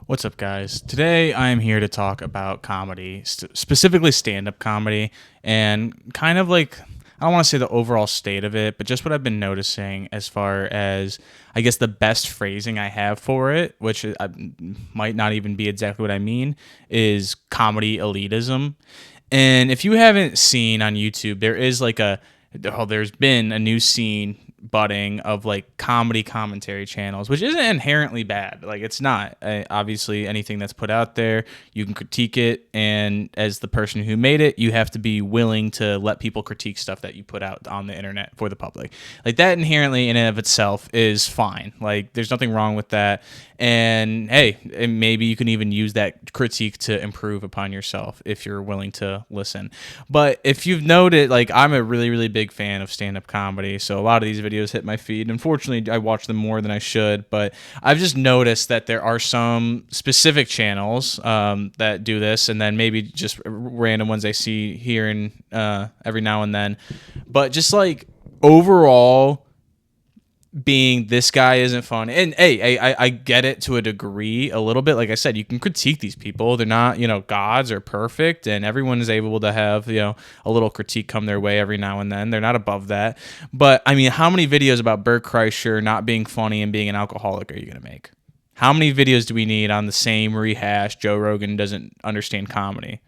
What's up, guys? Today I am here to talk about comedy, specifically stand up comedy, and kind of like, I don't want to say the overall state of it, but just what I've been noticing as far as, I guess, the best phrasing I have for it, which might not even be exactly what I mean, is comedy elitism. And if you haven't seen on YouTube, there's been a new scene budding of like comedy commentary channels, which isn't inherently bad. Like it's not. Obviously, anything that's put out there, you can critique it, and as the person who made it, you have to be willing to let people critique stuff that you put out on the internet for the public. Like that inherently in and of itself is fine. Like there's nothing wrong with that. And hey, and maybe you can even use that critique to improve upon yourself if you're willing to listen. But if you've noted, like I'm a really, really big fan of stand-up comedy, so a lot of these videos hit my feed. Unfortunately, I watch them more than I should, but I've just noticed that there are some specific channels that do this, and then maybe just random ones I see here and every now and then. But just like overall being this guy isn't fun. And hey, I get it to a degree a little bit. Like I said, you can critique these people. They're not, gods or perfect, and everyone is able to have, a little critique come their way every now and then. They're not above that. But I mean, how many videos about Bert Kreischer not being funny and being an alcoholic are you going to make? How many videos do we need on the same rehash? Joe Rogan doesn't understand comedy.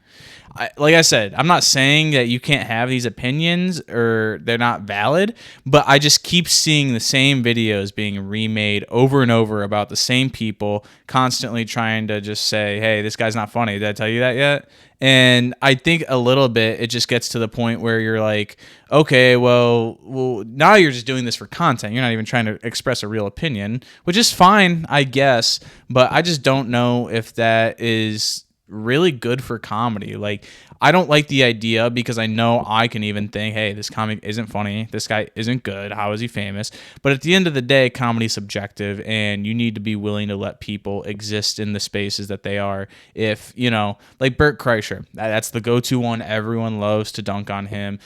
Like I said, I'm not saying that you can't have these opinions or they're not valid, but I just keep seeing the same videos being remade over and over about the same people constantly trying to just say, hey, this guy's not funny. Did I tell you that yet? And I think a little bit it just gets to the point where you're like, okay, well, now you're just doing this for content. You're not even trying to express a real opinion, which is fine, I guess. But I just don't know if that is really good for comedy. Like, I don't like the idea because I know I can even think, hey, this comic isn't funny. This guy isn't good. How is he famous? But at the end of the day, comedy's subjective, and you need to be willing to let people exist in the spaces that they are. If, like Bert Kreischer, that's the go-to one. Everyone loves to dunk on him.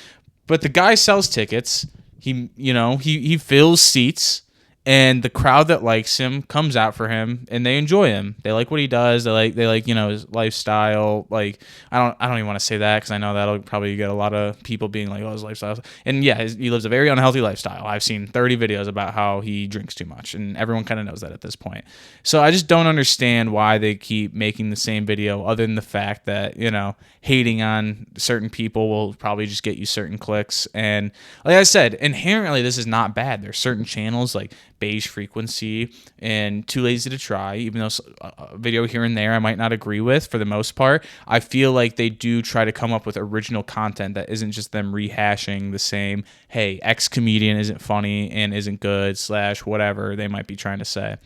But the guy sells tickets. He fills seats, and the crowd that likes him comes out for him, and they enjoy him. They like what he does. They like his lifestyle. Like I don't even want to say that because I know that'll probably get a lot of people being like, oh, his lifestyle. And yeah, he lives a very unhealthy lifestyle. I've seen 30 videos about how he drinks too much, and everyone kind of knows that at this point. So I just don't understand why they keep making the same video, other than the fact that hating on certain people will probably just get you certain clicks. And like I said, inherently this is not bad. There's certain channels like Beige Frequency and Too Lazy to Try, even though a video here and there I might not agree with. For the most part, I feel like they do try to come up with original content that isn't just them rehashing the same, hey, X comedian isn't funny and isn't good / whatever they might be trying to say.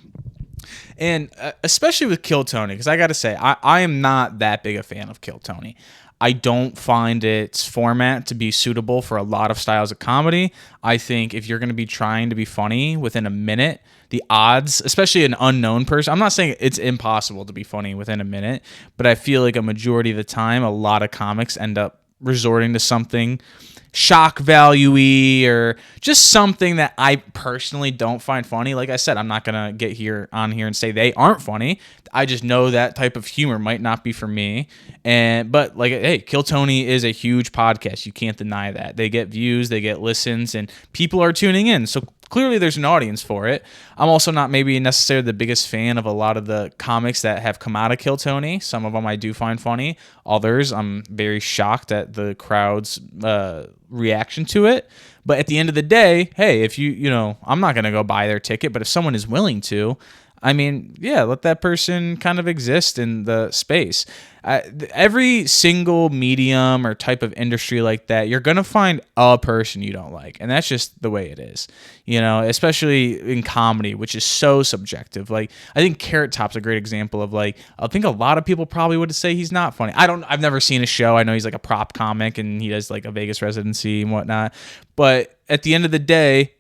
And especially with Kill Tony, because I got to say, I am not that big a fan of Kill Tony. I don't find its format to be suitable for a lot of styles of comedy. I think if you're going to be trying to be funny within a minute, the odds, especially an unknown person, I'm not saying it's impossible to be funny within a minute, but I feel like a majority of the time, a lot of comics end up resorting to something shock value-y or just something that I personally don't find funny. Like I said, I'm not gonna get on here and say they aren't funny. I just know that type of humor might not be for me. But like, hey, Kill Tony is a huge podcast. You can't deny that. They get views, they get listens, and people are tuning in. So clearly there's an audience for it. I'm also not maybe necessarily the biggest fan of a lot of the comics that have come out of Kill Tony. Some of them I do find funny. Others, I'm very shocked at the crowd's reaction to it. But at the end of the day, hey, if I'm not going to go buy their ticket, but if someone is willing to, I mean, yeah, let that person kind of exist in the space. Every single medium or type of industry like that, you're going to find a person you don't like. And that's just the way it is, especially in comedy, which is so subjective. Like, I think Carrot Top's a great example of I think a lot of people probably would say he's not funny. I've never seen a show. I know he's like a prop comic and he does like a Vegas residency and whatnot. But at the end of the day,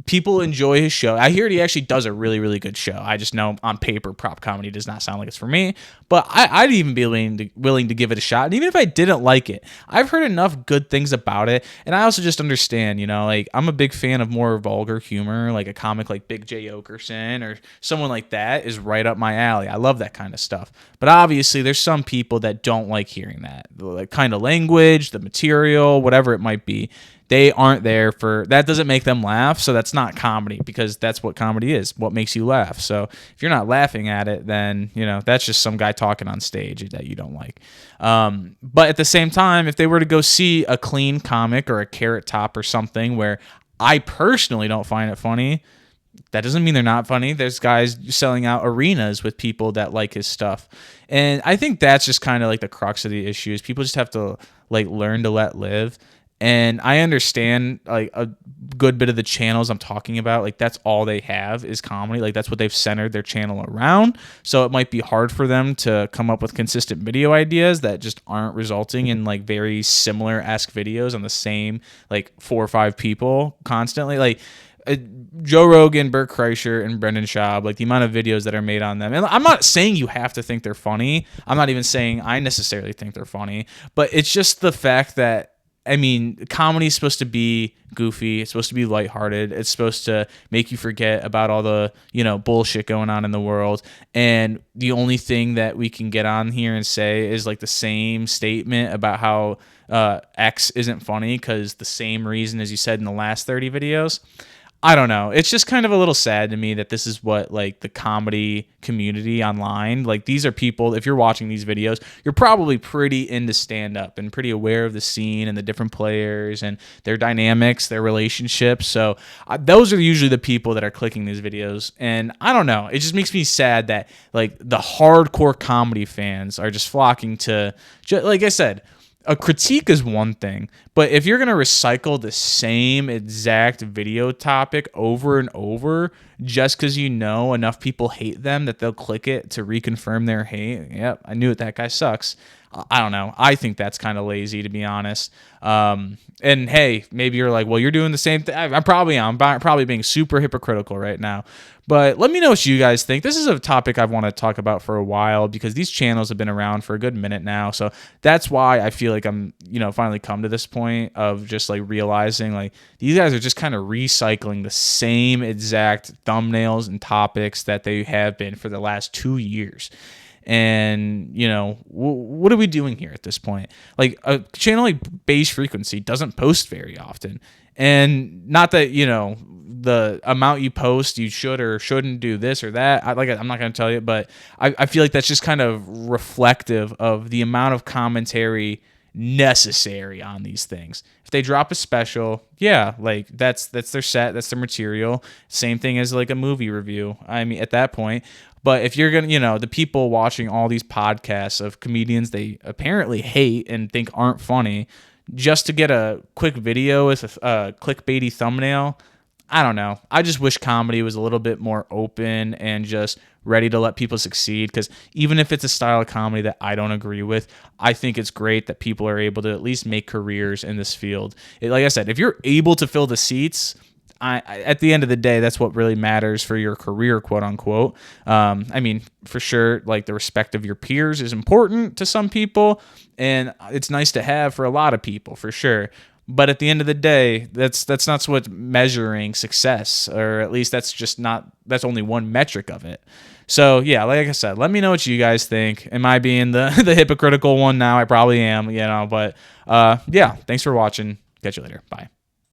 people enjoy his show. I hear he actually does a really, really good show. I just know on paper, prop comedy does not sound like it's for me. But I'd even be willing to give it a shot. And even if I didn't like it, I've heard enough good things about it. And I also just understand, like I'm a big fan of more vulgar humor, like a comic like Big J. Okerson or someone like that is right up my alley. I love that kind of stuff. But obviously, there's some people that don't like hearing that, the kind of language, the material, whatever it might be. They aren't there for that. Doesn't make them laugh, so that's not comedy, because that's what comedy is, what makes you laugh. So if you're not laughing at it, then that's just some guy talking on stage that you don't like. But at the same time, if they were to go see a clean comic or a Carrot Top or something where I personally don't find it funny, that doesn't mean they're not funny. There's guys selling out arenas with people that like his stuff. And I think that's just kind of like the crux of the issue, is people just have to like learn to let live. And I understand like a good bit of the channels I'm talking about, like that's all they have is comedy. Like that's what they've centered their channel around. So it might be hard for them to come up with consistent video ideas that just aren't resulting in like very similar-esque videos on the same like 4 or 5 people constantly. Like Joe Rogan, Bert Kreischer, and Brendan Schaub, like the amount of videos that are made on them. And I'm not saying you have to think they're funny. I'm not even saying I necessarily think they're funny. But it's just the fact that, I mean, comedy is supposed to be goofy. It's supposed to be lighthearted. It's supposed to make you forget about all the, bullshit going on in the world. And the only thing that we can get on here and say is like the same statement about how X isn't funny because the same reason as you said in the last 30 videos. I don't know. It's just kind of a little sad to me that this is what like the comedy community online, like these are people, if you're watching these videos, you're probably pretty into stand up and pretty aware of the scene and the different players and their dynamics, their relationships. So those are usually the people that are clicking these videos. And I don't know. It just makes me sad that like the hardcore comedy fans are just flocking to, like I said, a critique is one thing, but if you're going to recycle the same exact video topic over and over just because enough people hate them that they'll click it to reconfirm their hate, yep, I knew it, that guy sucks. I don't know. I think that's kind of lazy, to be honest. And hey, maybe you're like, well, you're doing the same thing. I'm probably being super hypocritical right now. But let me know what you guys think. This is a topic I've wanted to talk about for a while because these channels have been around for a good minute now. So that's why I feel like I'm, finally come to this point of just like realizing like these guys are just kind of recycling the same exact thumbnails and topics that they have been for the last 2 years. And, what are we doing here at this point? Like a channel like Beige Frequency doesn't post very often. And not that, the amount you post, you should or shouldn't do this or that. I'm not going to tell you, but I feel like that's just kind of reflective of the amount of commentary necessary on these things. If they drop a special, yeah, like that's their set, that's their material. Same thing as like a movie review. I mean, at that point. But if you're going to, the people watching all these podcasts of comedians they apparently hate and think aren't funny, just to get a quick video with a clickbaity thumbnail, I don't know. I just wish comedy was a little bit more open and just ready to let people succeed, because even if it's a style of comedy that I don't agree with, I think it's great that people are able to at least make careers in this field. Like I said, if you're able to fill the seats, at the end of the day, that's what really matters for your career, quote unquote. I mean, for sure, like the respect of your peers is important to some people, and it's nice to have for a lot of people, for sure. But at the end of the day, that's not what's measuring success, or at least that's only one metric of it. So yeah, like I said, let me know what you guys think. Am I being the hypocritical one now? I probably am, but yeah, thanks for watching. Catch you later. Bye.